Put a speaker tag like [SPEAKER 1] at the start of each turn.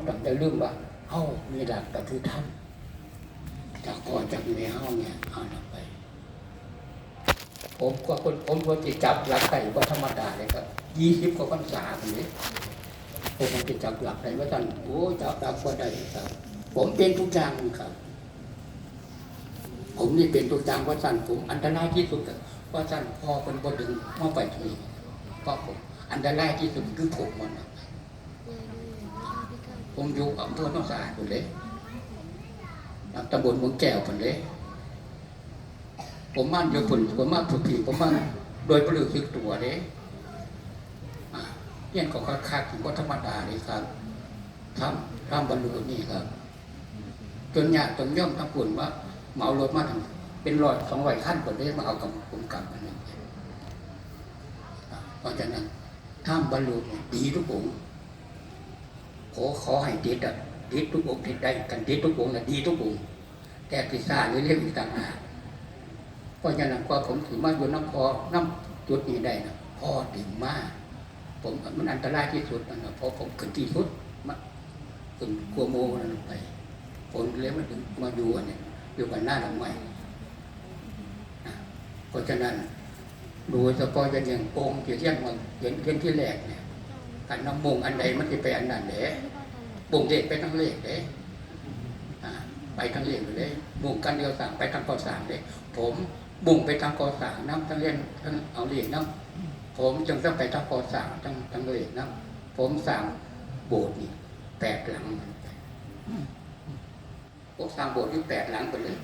[SPEAKER 1] ต้องได้ลืมว่าเฮ้ามีหลักก็คือท่านจากก่อนจากแม่เฮ้าเนี่ยเอาหนักไปผมก็จะจับหลักไก่ว่าธรรมดาเลยครับ20 กว่าพรรษาคนนี้ผมจะจับหลักได้ว่าท่านโอ้จับหลักว่าได้ครับผมเป็นทุกอย่างครับผมนี่เป็นทุกอย่างว่าท่านผมอันตรายที่สุดว่าท่านพอเป็นบ่ดึงมาไปทีเพราะผมอันตรายที่สุดคือผมมันผมอยู่อำเภอหนองสะอาดคนเลยตำบลเมืองแก้วคนเลยผมมั่นอยู่ผลผมมั่นถูกผีผมมั่นโดยประโยชน์ตัวเลยเรื่องของค่าถึงว่าธรรมดาเลยครับทำบรรลุนี่ครับจนญาติจนย่อมทั้งปุ่นว่าเหมารถมาเป็น100-200 ขั้นคนเลยมาเอากับผมกลับมาเนี่ยเพราะฉะนั้นทำบรรลุดีทุกองขอให้ติดติดทุกองติดได้กันติดทุกองดีทุกองแต่พิซซ่าหรือเรื่องต่างหากเพราะฉะนั้นก็ผมถือมาอยู่น้ำจุดนี้ได้นะพอถึงมาผมมันอันตรายที่สุดนะเพราะผมขึ้นที่สุดขึ้นกลัวโมนั่นไปผมเลยมาถึงมาอยู่เนี่ยอยู่กันหน้าหลังใหม่เพราะฉะนั้นดูสะกอยังโป่งเที่ยงมันเห็นที่แรกเนี่ยกันน้ำมงอันใดมันจะไปอันนั้นเด้บ่งเด็กไปทั้งเลขเด้ไปทั้งเลขเลยบ่งกันเดียวสั่งไปทางกอสามเด้ผมบ่งไปทางกอสามน้ำทั้งเล่นทั้งเอาเลขน้ำผมจึงต้องไปทางกอสามทั้งเลขน้ำผมสั่งโบสถ์นี่8 หลังผมสร้างโบสถ์ที่8 หลังไปเลย